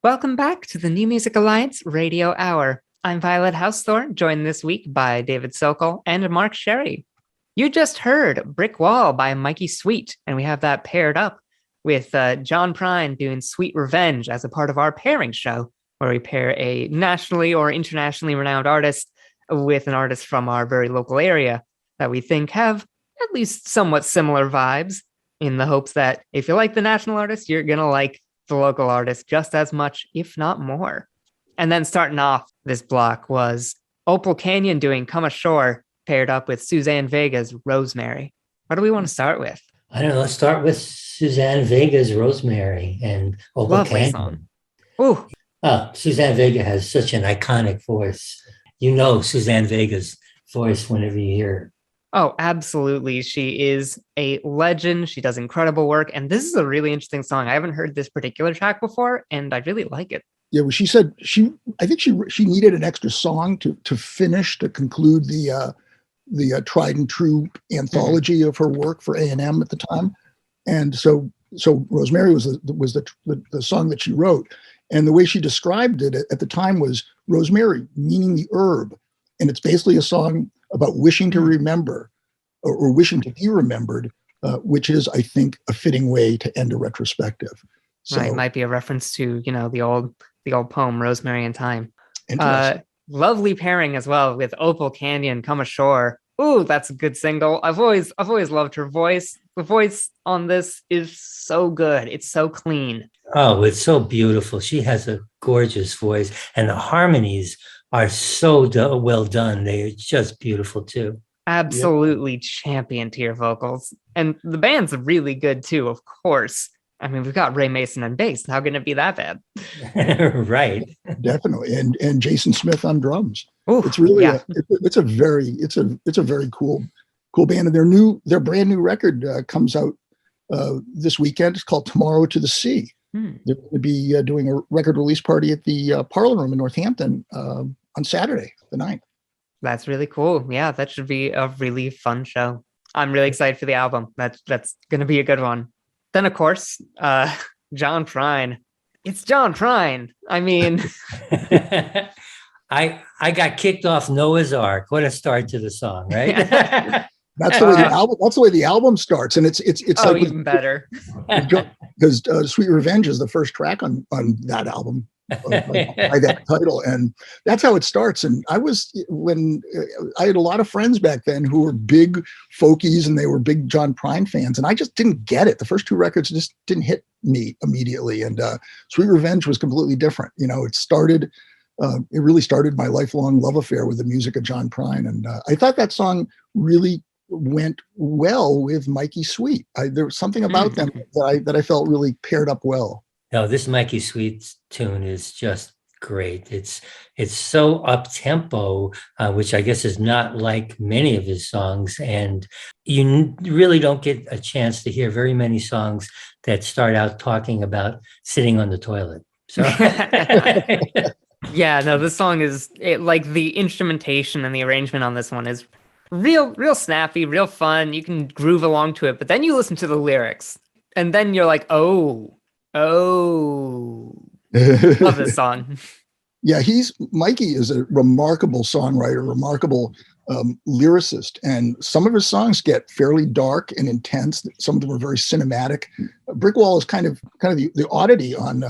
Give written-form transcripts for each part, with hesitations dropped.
Welcome back to the New Music Alliance Radio Hour. I'm Violet Hausthor, joined this week by David Sokol and Mark Sherry. You just heard Brick Wall by Mikey Sweet, and we have that paired up with John Prine doing Sweet Revenge as a part of our pairing show, where we pair a nationally or internationally renowned artist with an artist from our very local area that we think have at least somewhat similar vibes, in the hopes that if you like the national artist, you're going to like the local artist just as much, if not more. And then starting off this block was Opal Canyon doing Come Ashore, paired up with Suzanne Vega's Rosemary. What do we want to start with? I don't know. Let's start with Suzanne Vega's Rosemary and Opal Lovely Canyon. Song. Ooh. Suzanne Vega has such an iconic voice. You know Suzanne Vega's voice whenever you hear her. Oh, absolutely. She is a legend. She does incredible work. And this is a really interesting song. I haven't heard this particular track before, and I really like it. Yeah, well, she said I think she needed an extra song to conclude the tried and true anthology of her work for A&M at the time. And so Rosemary was the song that she wrote. And the way she described it at the time was rosemary, meaning the herb. And it's basically a song about wishing to remember or wishing to be remembered, which is, I think, a fitting way to end a retrospective. So, right, might be a reference to, the old poem, Rosemary and Thyme. Lovely pairing as well with Opal Canyon, Come Ashore. Ooh, that's a good single. I've always loved her voice. The voice on this is so good. It's so clean. Oh, it's so beautiful. She has a gorgeous voice, and the harmonies are so well done. They're just beautiful too. Absolutely champion tier vocals. And the band's really good too, of course. I mean, we've got Ray Mason on bass. How can it be that bad? Right. Definitely. And Jason Smith on drums. Ooh, it's really yeah. it's a very cool band. And their brand new record comes out this weekend. It's called Tomorrow to the Sea. They're going to be doing a record release party at the Parlor Room in Northampton on Saturday, the 9th. That's really cool. Yeah, that should be a really fun show. I'm really excited for the album. That's going to be a good one. Then, of course, John Prine. It's John Prine. I mean, I got kicked off Noah's Ark. What a start to the song, right? That's the way the album. That's the way the album starts, and it's like even better. Because Sweet Revenge is the first track on that album by that title, and that's how it starts. And I had a lot of friends back then who were big folkies, and they were big John Prine fans, and I just didn't get it. The first two records just didn't hit me immediately, and Sweet Revenge was completely different. It really started my lifelong love affair with the music of John Prine, and I thought that song really went well with Mikey Sweet. There was something about them that I felt really paired up well. No, this Mikey Sweet tune is just great. It's so up tempo, which I guess is not like many of his songs, and you really don't get a chance to hear very many songs that start out talking about sitting on the toilet. So. Yeah, no, this song is like the instrumentation and the arrangement on this one is real snappy, real fun. You can groove along to it, but then you listen to the lyrics and then you're like, oh, love this song. Yeah, Mikey is a remarkable songwriter, remarkable lyricist, and some of his songs get fairly dark and intense. Some of them are very cinematic. Brick Wall is kind of the oddity on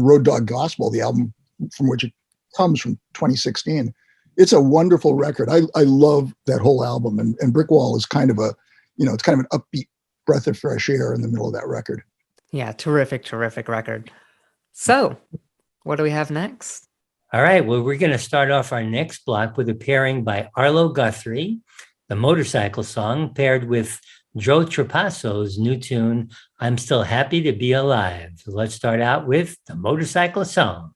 Road Dog Gospel, the album from which it comes from 2016. It's a wonderful record. I love that whole album, and Brick Wall is kind of it's kind of an upbeat breath of fresh air in the middle of that record. Yeah, terrific record. So, what do we have next? All right, well, we're going to start off our next block with a pairing by Arlo Guthrie, the motorcycle song, paired with Joe Trapasso's new tune, I'm Still Happy to Be Alive. So let's start out with the motorcycle song.